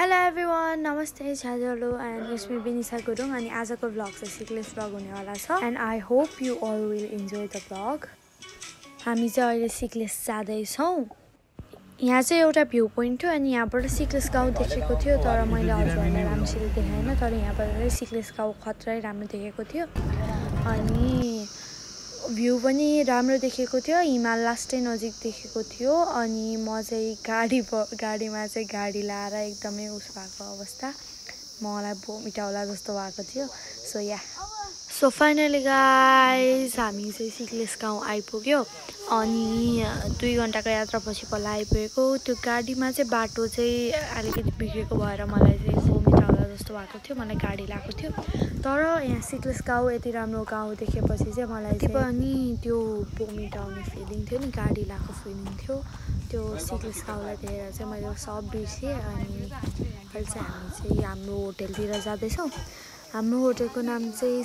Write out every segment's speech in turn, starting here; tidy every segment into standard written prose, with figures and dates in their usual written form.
Hello everyone, namaste, chhajalo and it's me Binisa Gurung अनि आजको vlog चाहिँ Sikles vlog हुनेवाला छ and I hope you all will enjoy the vlog. हामी चाहिँ अहिले सिक्लेस जाँदै छौं. यहाँ चाहिँ एउटा भ्यू पोइन्ट थियो अनि यहाँबाट सिक्लेस गाउँ देखेको थियो तर मैले हजुरहरुलाई राम्रोसित देखाएन तर यहाँबाट सिक्लेस गाउँ खत्रै राम्रो देखेको थियो अनि भ्यू पनि राम्रो देखेको थियो हिमाल लास्टै नजिक देखेको थियो अनि म चाहिँ गाडीमा चाहिँ गाडी लाएर एकदमै उस भएको अवस्था मलाई भोमिट आउला जस्तो भएको थियो सो फाइनली गाइस हामी चाहिँ सिक्लेस गाउँ आइपुग्यो अनि 2 घण्टाको यात्रापछि पल्ला आइपुगेको त्यो गाडीमा चाहिँ बाटो चाहिँ अलिकति बिग्रेको भएर मलाई चाहिँ भोमिट आउला जस्तो भएको थियो मलाई गाडी लाग्यो थियो तर यहाँ सिक्लेस गाउँ यति राम्रो गाउँ देखेपछि चाहिँ मलाई चाहिँ पनि त्यो भोमिट आउने फिलिङ थियो नि गाडी लाग्यो फिलिङ थियो त्यो सिक्लेस गाउँलाई देखेर चाहिँ मैले सब बिर्सेँ अनि अहिले चाहिँ हामी चाहिँ हाम्रो होटलतिर जाँदैछौँ हाम्रो होटलको नाम चाहिँ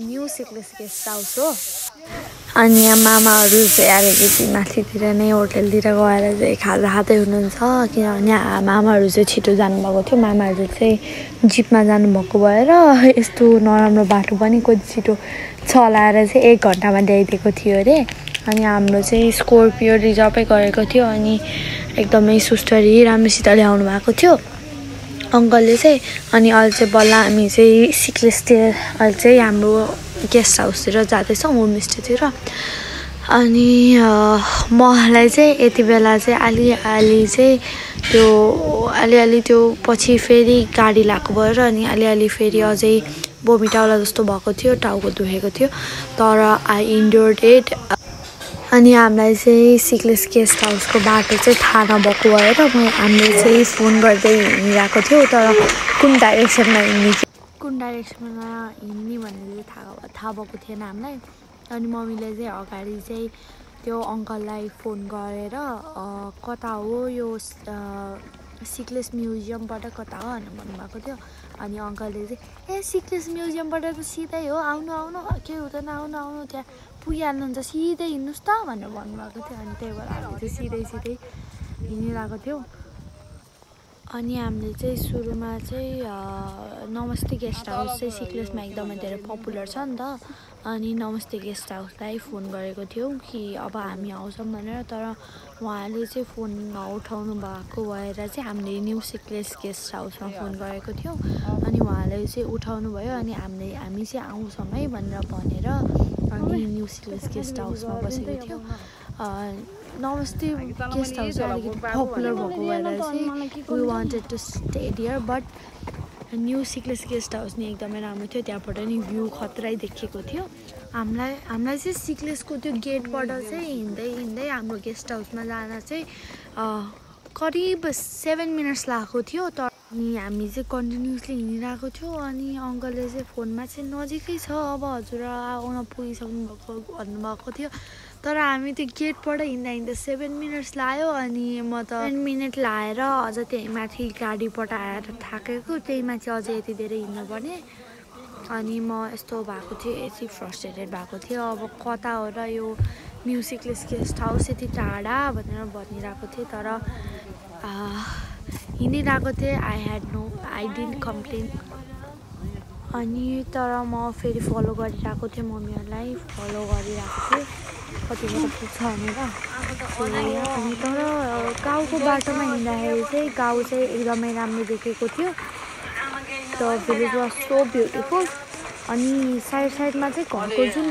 न्यू सिक्लेस गेस्ट हाउस हो अनि यहाँ मामाहरू चाहिँ अलिकति माथितिर नै होटलतिर गएर चाहिँ खाजा खाँदै हुनुहुन्छ किनभने मामाहरू चाहिँ छिटो जानुभएको थियो मामाहरू चाहिँ जिपमा जानुभएको भएर यस्तो नराम्रो बाटो पनि कति छिटो चलाएर चाहिँ 1 घण्टामा ल्याइदिएको थियो अरे अनि हाम्रो चाहिँ स्कर्पियो रिजर्भै गरेको थियो अनि एकदमै सुस्तरी राम्रोसित ल्याउनु भएको थियो अङ्कलले चाहिँ अनि अहिले चाहिँ बल्ल हामी चाहिँ सिक्लेसतिर अहिले चाहिँ हाम्रो गेस्ट हाउसतिर जाँदैछौँ होमस्टेतिर अनि मलाई चाहिँ यति बेला चाहिँ अलि त्यो पछि फेरि गाडी लाग्यो भएर अनि अलि फेरि अझै भोमिट आउला जस्तो भएको थियो टाउको दुखेको थियो तर आई इन्ड्योर्ड इट अनि हामीलाई चाहिँ सिक्लेस गेस्ट हाउसको बाटो चाहिँ थाहा नभएको भएर हामीले चाहिँ फोन गर्दै हिँडिरहेको थियो तर कुन डाइरेक्सनमा हिँड्ने भनेर थाहा भएको थिएन हामीलाई अनि मम्मीले चाहिँ अगाडि चाहिँ त्यो अङ्कललाई फोन गरेर कता हो यो सिक्लेस म्युजियमबाट कता हो भनेर भन्नुभएको थियो अनि अङ्कलले चाहिँ सिक्लेस म्युजियमबाट त सिधै हो आउनु के हुँदैन आउनु त्यहाँ पुगिहाल्नुहुन्छ सिधै हिँड्नुहोस् त भनेर भन्नुभएको थियो अनि त्यही भएर हामीले चाहिँ सिधै हिँडिरहेको थियौँ अनि हामीले चाहिँ सुरुमा चाहिँ नमस्ते गेस्ट हाउस चाहिँ सिक्लेसमा एकदमै धेरै पपुलर छ नि त अनि नमस्ते गेस्ट हाउसलाई फोन गरेको थियौँ कि अब हामी आउँछौँ भनेर तर उहाँले चाहिँ फोन नउठाउनु भएको भएर चाहिँ हामीले न्यू सिक्लेस गेस्ट हाउसमा फोन गरेको थियौँ अनि उहाँले चाहिँ उठाउनु भयो अनि हामी चाहिँ आउँछौँ है भनेर अनि न्यू सिक्लेस गेस्ट हाउसमा बसेको थियौँ नमस्ते गेस्ट हाउस अलिकति पपुलर भएको भएर चाहिँ we wanted to stay here but new सिक्लेस गेस्ट हाउस नि एकदमै राम्रो थियो त्यहाँबाट नि भ्यू खतरै देखेको थियो हामीलाई चाहिँ सिक्लेसको त्यो गेटबाट चाहिँ हिँड्दै हाम्रो गेस्ट हाउसमा जान चाहिँ करिब 7 मिनट्स लागेको थियो तर अनि हामी चाहिँ कन्टिन्युसली हिँडिरहेको थियो अनि अङ्कलले चाहिँ फोनमा चाहिँ नजिकै छ अब हजुर आउन पुगिसक्नु भएको भन्नुभएको थियो तर हामी त्यो गेटबाट हिँड्दा 7 मिनट्स लाग्यो अनि म त 10 मिनट लाएर अझ त्यही माथि गाडीबाट आएर थाकेको त्यही माथि अझै यति धेरै हिँड्नुपर्ने अनि म यस्तो भएको थियो यति फ्रस्ट्रेटेड भएको थियो अब कता हो र यो न्यू सिक्लेस गेस्ट हाउस यति टाढा भनेर भनिरहेको थिएँ तर हिँडिरहेको थिएँ आई डिन्ट कम्प्लेन अनि तर म फेरि फलो गरिरहेको थिएँ मम्मीहरूलाई फलो गरिरहेको थिएँ कतिवटा पुग्छ भनेर अनि तर गाउँको बाटोमा हिँड्दाखेरि चाहिँ गाउँ चाहिँ एकदमै राम्रो देखेको थियो the village was so beautiful अनि साइडमा चाहिँ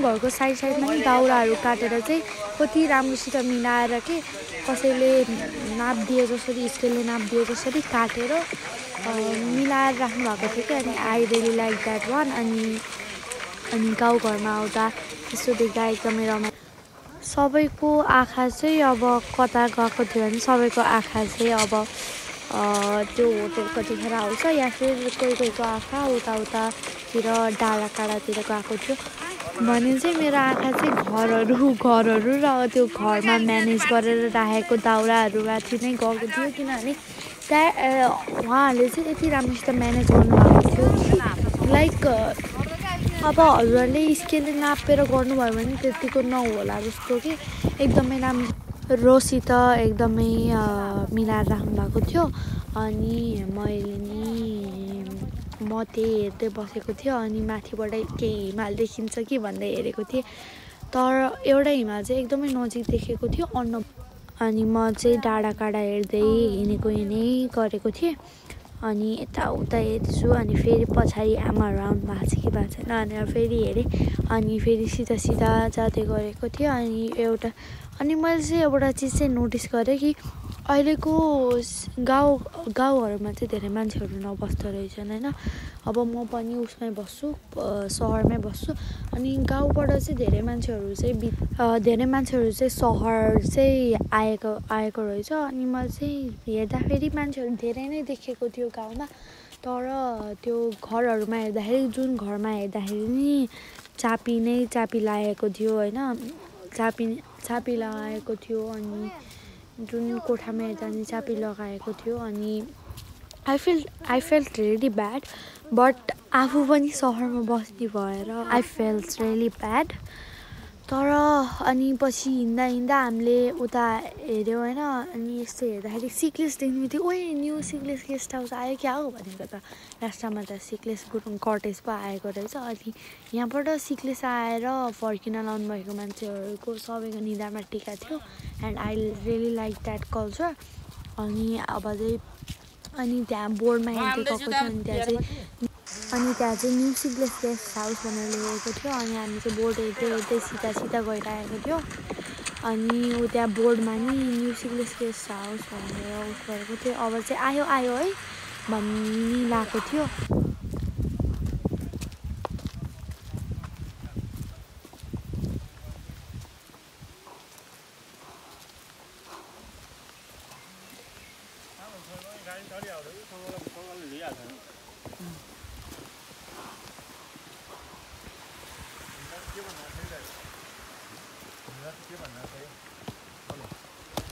घरको साइडमा नि दाउराहरू काटेर चाहिँ कति राम्रोसित मिलाएर के कसैले नाप्दिए जसरी स्केलले नाप्दिए जसरी काटेर मिलाएर राख्नु भएको थियो कि अनि I really like that one अनि गाउँघरमा आउँदा त्यस्तो देख्दा एकदमै रमाइलो सबैको आँखा चाहिँ अब कता गएको थियो भने सबैको आँखा चाहिँ अब त्यो होटलको देखेर आउँछ या फिर कोहीको आँखा उतातिर डाँडाकाँडातिर गएको थियो भने चाहिँ मेरो आँखा चाहिँ घरहरू र त्यो घरमा म्यानेज गरेर राखेको दाउराहरू माथि नै गएको थियो किनभने त्यहाँ उहाँहरूले चाहिँ यति राम्रोसित म्यानेज गर्नुभएको थियो कि लाइक अब हजुरहरूले स्केलले नापेर गर्नुभयो भने त्यतिको नहोला जस्तो कि एकदमै राम्रो रोसित एकदमै मिलाएर राख्नु भएको थियो अनि मैले नि म त्यही हेर्दै बसेको थिएँ अनि माथिबाट के हिमाल देखिन्छ कि भन्दै हेरेको थिएँ तर एउटा हिमाल चाहिँ एकदमै नजिक देखेको थियो अनि म चाहिँ डाँडा काँडा हेर्दै हिँडेको गरेको थिएँ अनि यताउता हेर्छु अनि फेरि पछाडि आमाहरू आउनु भएको छ कि भएको छैन भनेर फेरि हेरेँ अनि फेरि सिधा सिधा जाँदै गरेको थिएँ अनि मैले चाहिँ एउटा चिज चाहिँ नोटिस गरेँ कि अहिलेको गाउँहरूमा चाहिँ धेरै मान्छेहरू नबस्दो रहेछन् होइन अब म पनि उसमै बस्छु सहरमै बस्छु अनि गाउँबाट चाहिँ धेरै मान्छेहरू चाहिँ सहर चाहिँ आएको रहेछ अनि मैले चाहिँ हेर्दाखेरि मान्छेहरू धेरै नै देखेको थियो गाउँमा तर त्यो घरहरूमा हेर्दाखेरि जुन घरमा हेर्दाखेरि नि चापी लागेको थियो होइन चापी लगाएको थियो अनि जुन कोठामा हेर्दा नि चापी लगाएको थियो अनि I felt really bad but आफू पनि सहरमा बस्ने भएर आई फेल्ट रियली ब्याड तर अनि पछि हिँड्दा हामीले उता हेऱ्यौँ होइन अनि यस्तो हेर्दाखेरि सिक्लेस देख्नु थियो ओए न्यू सिक्लेस गेस्ट हाउस आयो क्या हो भनेको त लास्टमा त सिक्लेस गुरुङ कटेज पो आएको रहेछ अनि यहाँबाट सिक्लेस आएर फर्किन लाउनु भएको मान्छेहरूको सबैको निधारमा टिका थियो and I really like that culture अनि अब चाहिँ अनि त्यहाँ बोर्डमा हेर्दै गएको थियो अनि त्यहाँ चाहिँ न्यू सिक्लेस गेस्ट हाउस भनेर लेखेको थियो अनि हामी चाहिँ बोर्ड हेर्दै सिधा गइरहेको थियो अनि त्यहाँ बोर्डमा नि न्यू सिक्लेस गेस्ट हाउस भनेर गरेको थियो अब चाहिँ आयो है भन्ने लागेको थियो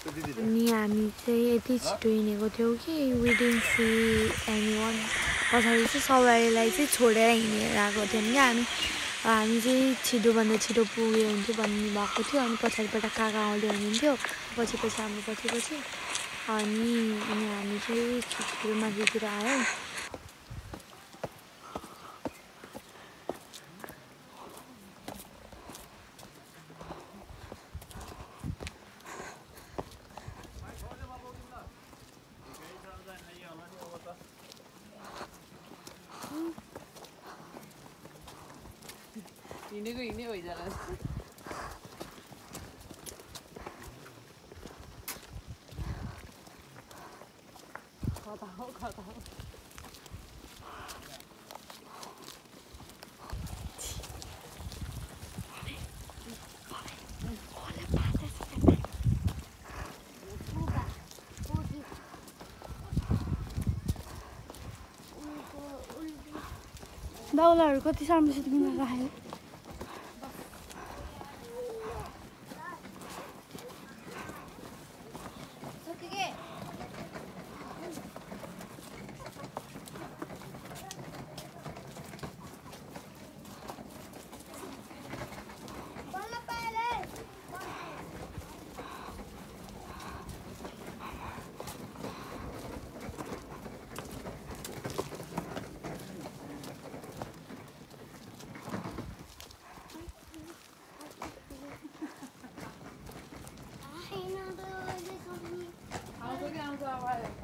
अनि हामी चाहिँ यति छिटो हिँडेको थियौँ कि वी डिडन्ट सी एनीवन पछाडि चाहिँ सवारीलाई चाहिँ छोडेर हिँडेर आएको थियौँ क्या हामी चाहिँ छिटोभन्दा छिटो पुगे हुन्थ्यो भन्ने भएको थियो अनि पछाडिबाट काका आउँदै हुनुहुन्थ्यो पछि हाम्रो पछि अनि हामी चाहिँ छिटो माथितिर आयौँ हिँडेको भइजाला खता हो दाउलाहरू कति सानोसित मिलेर राखेको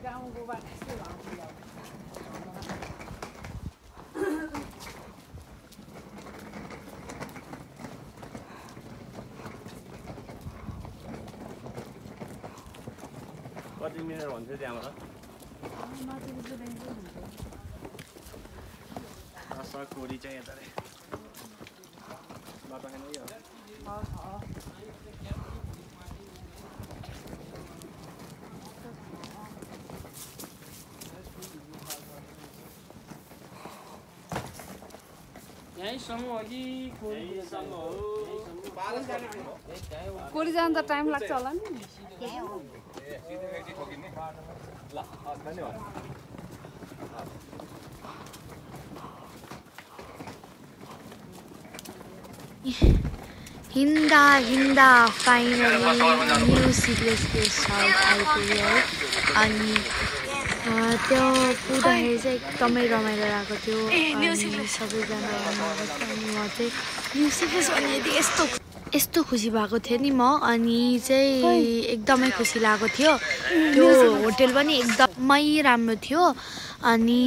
गाउँको बाटो यस्तो कति मिनट भन्थ्यो त्यहाँबाट कोडी चाहिँ यता रे बाटो खाने यो यहीँसम्म हो कि कोडी जान त टाइम लाग्छ होला नि हिँड्दा फाइनली न्यू सिक्लेस गेस्ट हाउस आइपुग्यो है अनि त्यो पुग्दाखेरि चाहिँ एकदमै रमाइलो लागेको थियो अनि सबैजना आउनुभएको थियो अनि म चाहिँ न्यू सिक्लेस भन्ने यस्तो खुसी भएको थियो नि म अनि चाहिँ एकदमै खुसी लागेको थियो त्यो होटल पनि एकदमै राम्रो थियो अनि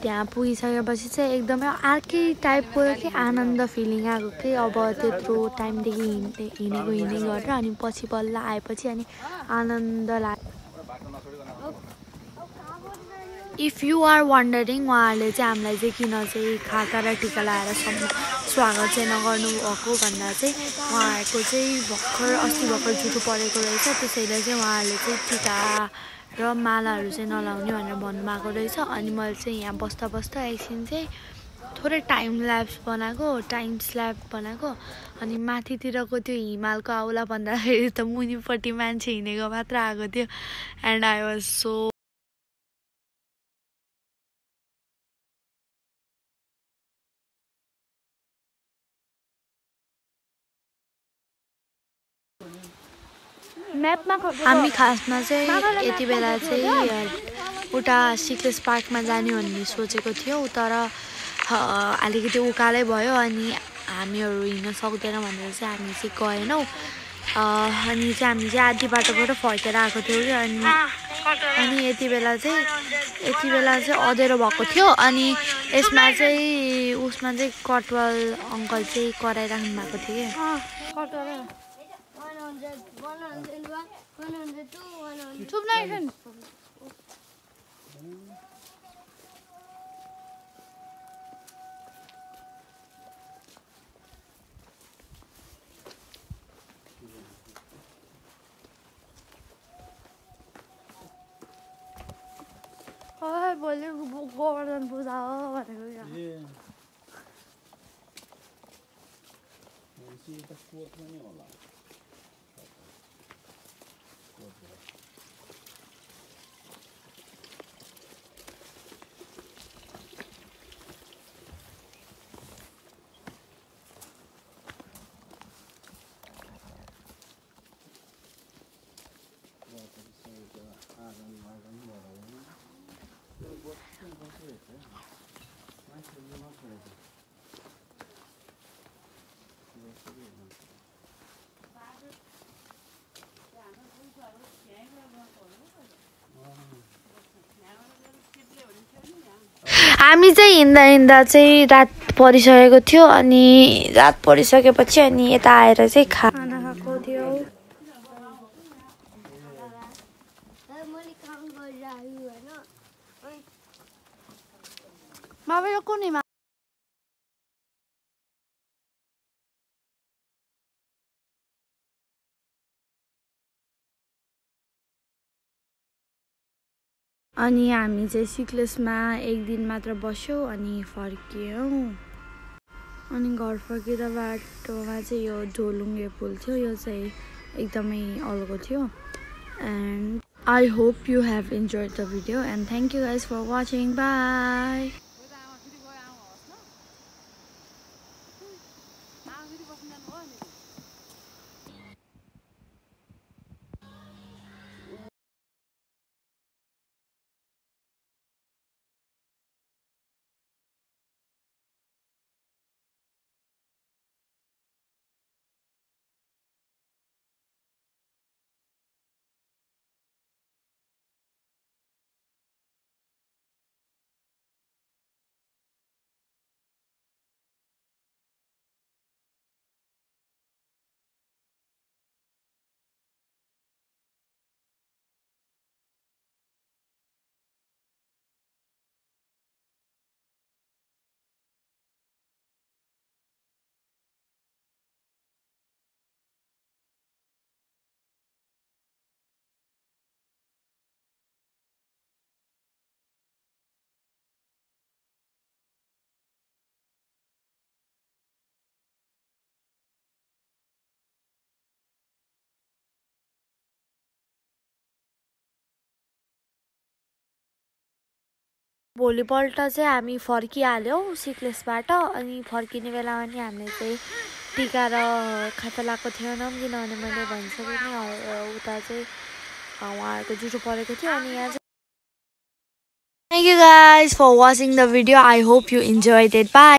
त्यहाँ पुगिसकेपछि चाहिँ एकदमै अर्कै टाइपको के आनन्द फिलिङ आएको कि अब त्यत्रो टाइमदेखि हिँडेको गरेर अनि पछि बल्ल आएपछि अनि आनन्द लाग्यो इफ यु आर वन्डरिङ उहाँहरूले चाहिँ हामीलाई चाहिँ किन चाहिँ खाका र टिका लगाएर स्वागत चाहिँ नगर्नु भएको भन्दा चाहिँ उहाँहरूको चाहिँ अस्ति भर्खर जुठो परेको रहेछ त्यसैले चाहिँ उहाँहरूले चाहिँ टिका र मालाहरू चाहिँ नलाउने भनेर भन्नुभएको रहेछ अनि मैले चाहिँ यहाँ बस्दा एकछिन चाहिँ थोरै टाइम स्ल्याप बनाएको अनि माथितिरको त्यो हिमालको आउला भन्दाखेरि त मुनिपट्टि मान्छे हिँडेको मात्र आएको थियो एन्ड आई वाज सो हामी खासमा चाहिँ यति बेला चाहिँ उता सिक्लेस पार्कमा जाने भन्ने सोचेको थियौँ तर अलिकति उकालै भयो अनि हामीहरू हिँड्न सक्दैन भनेर चाहिँ हामी चाहिँ गएनौँ अनि चाहिँ हामी चाहिँ आधी बाटोबाट फर्केर आएको थियौँ कि अनि यति बेला चाहिँ अँधेरो भएको थियो अनि उसमा चाहिँ कटवाल अङ्कल चाहिँ कराइराख्नु भएको थियो कि बोले गोवर्धन पूजा हो भनेको हामी चाहिँ हिँड्दा चाहिँ रात परिसकेको थियो अनि रात परिसकेपछि अनि यता आएर चाहिँ खाना खाएको थियो अनि हामी चाहिँ सिक्लेसमा एक दिन मात्र बस्यौँ अनि फर्क्यौँ अनि घर फर्किँदा बाटोमा चाहिँ यो झोलुङ्गे पुल थियो यो चाहिँ एकदमै अल्गो थियो and I hope you have enjoyed the video and thank you guys for watching bye भोलिपल्ट चाहिँ हामी फर्किहाल्यौँ सिक्लेसबाट अनि फर्किने बेलामा नि हामीले चाहिँ टिका र खाता लगाएको थिएनौँ किनभने मैले भनिसकेँ नि उता चाहिँ उहाँहरूको जुठो परेको थियो अनि यहाँ Thank you guys for watching the video. I hope you enjoyed it. Bye.